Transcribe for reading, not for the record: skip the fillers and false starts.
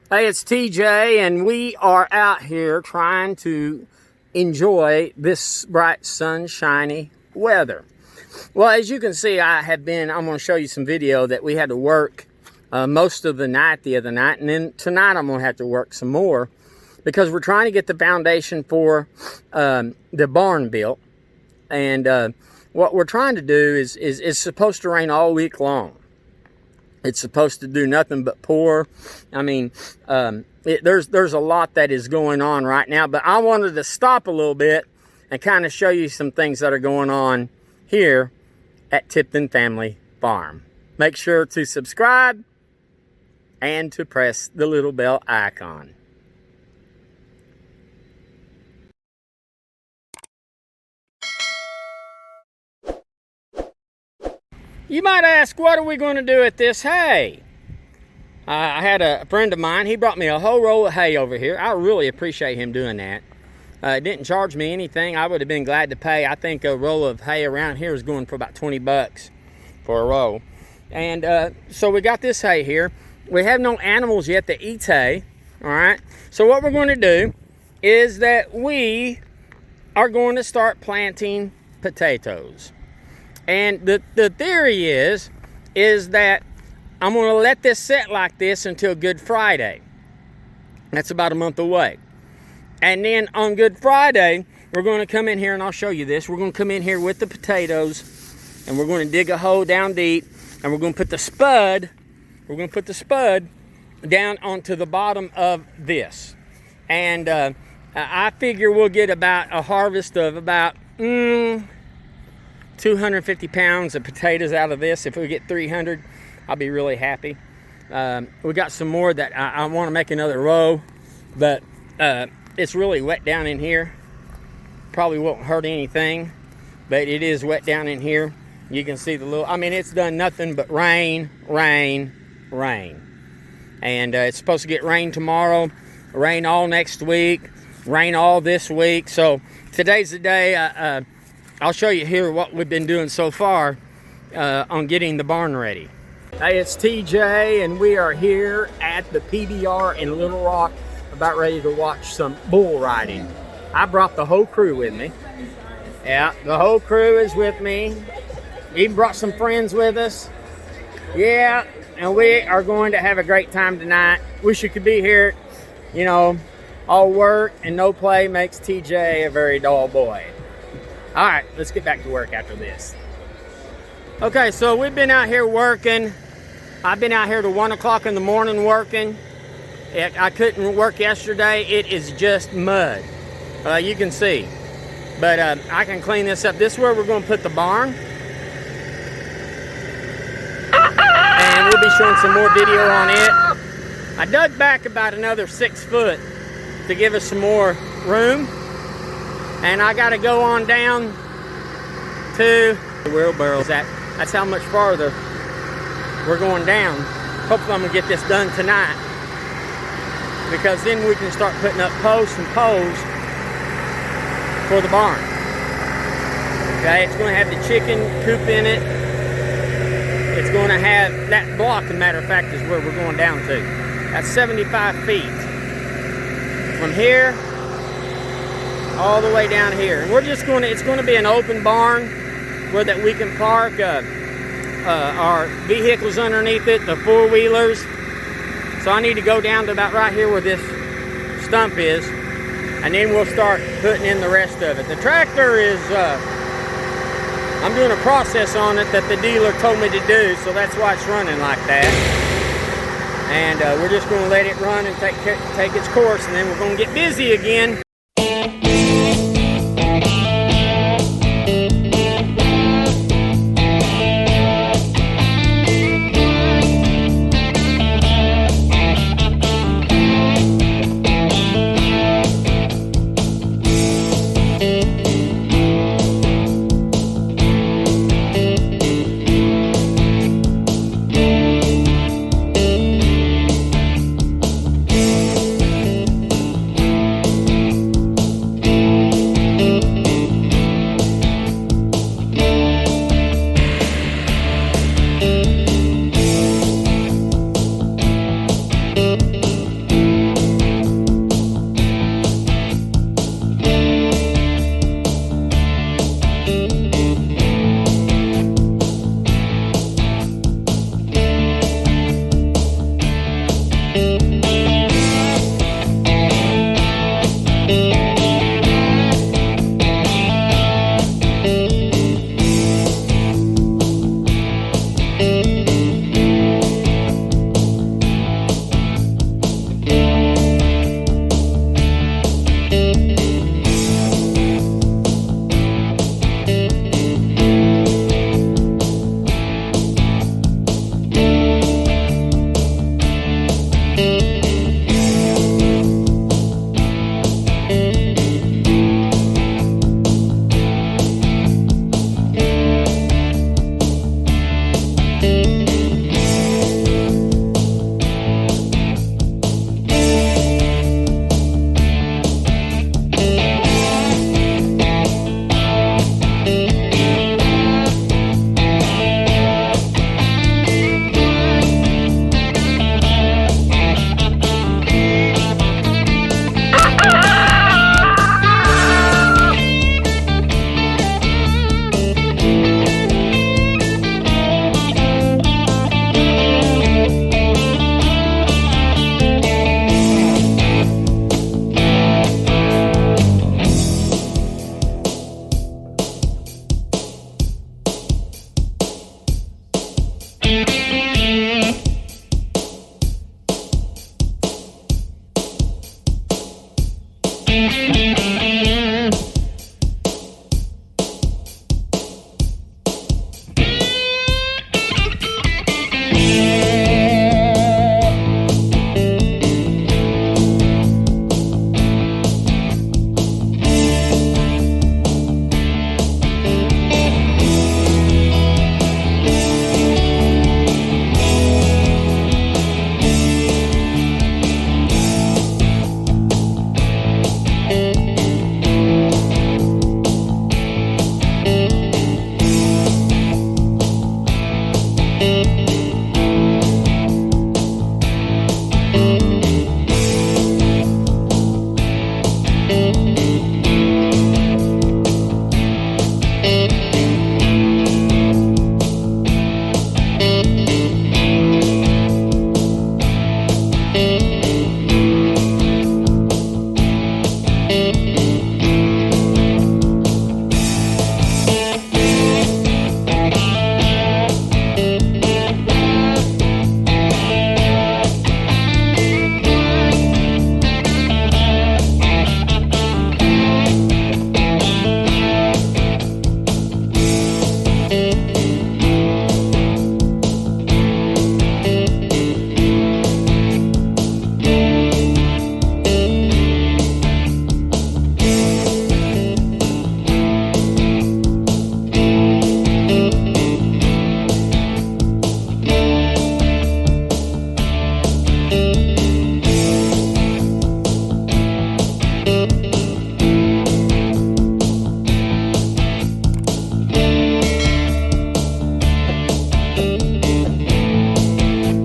Hey, it's TJ, and we are out here trying to enjoy this bright, sunshiny weather. Well, as you can see, I'm going to show you some video that we had to work most of the night the other night, and then tonight I'm going to have to work some more because we're trying to get the foundation for the barn built. And what we're trying to do is it's supposed to rain all week long. It's supposed to do nothing but pour. I mean, there's a lot that is going on right now, but I wanted to stop a little bit and kind of show you some things that are going on here at Tipton Family Farm. Make sure to subscribe and to press the little bell icon. You might ask, what are we going to do with this hay? I had a friend of mine, he brought me a whole roll of hay over here. I really appreciate him doing that. It didn't charge me anything. I would have been glad to pay. I think a roll of hay around here is going for about 20 bucks for a roll. And so we got this hay here. We have no animals yet that eat hay, all right? So what we're going to do is that we are going to start planting potatoes. And the theory is that I'm going to let this sit like this until Good Friday. That's about a month away. And then on Good Friday, we're going to come in here, and I'll show you this. We're going to come in here with the potatoes, and we're going to dig a hole down deep, and we're going to put the spud, down onto the bottom of this. And I figure we'll get about a harvest of about 250 pounds of potatoes out of this. If we get 300, I'll be really happy. We got some more that I want to make another row, but it's really wet down in here. Probably won't hurt anything, but it is wet down in here. You can see the little, I mean, it's done nothing but rain. And it's supposed to get rain tomorrow, rain all next week, rain all this week. So today's the day. I'll show you here what we've been doing so far on getting the barn ready. Hey, it's TJ, and we are here at the PBR in Little Rock, about ready to watch some bull riding. I brought the whole crew with me. Yeah, the whole crew is with me. Even brought some friends with us. Yeah, and we are going to have a great time tonight. Wish you could be here. You know, all work and no play makes TJ a very dull boy. All right, let's get back to work after this. Okay, so we've been out here working. I've been out here till 1 o'clock in the morning working. I couldn't work yesterday. It is just mud. You can see. But I can clean this up. This is where we're going to put the barn. And we'll be showing some more video on it. I dug back about another 6 foot to give us some more room. And I got to go on down to the wheelbarrows. That's how much farther we're going down. Hopefully I'm going to get this done tonight, because then we can start putting up posts and poles for the barn. Okay, it's going to have the chicken coop in it. It's going to have that block, as a matter of fact, is where we're going down to. That's 75 feet. From here all the way down here. And we're just going to, it's going to be an open barn where that we can park our vehicles underneath it, the four-wheelers. So I need to go down to about right here where this stump is, and then we'll start putting in the rest of it. The tractor is, I'm doing a process on it that the dealer told me to do, so that's why it's running like that. And we're just going to let it run and take its course, and then we're going to get busy again. Bye.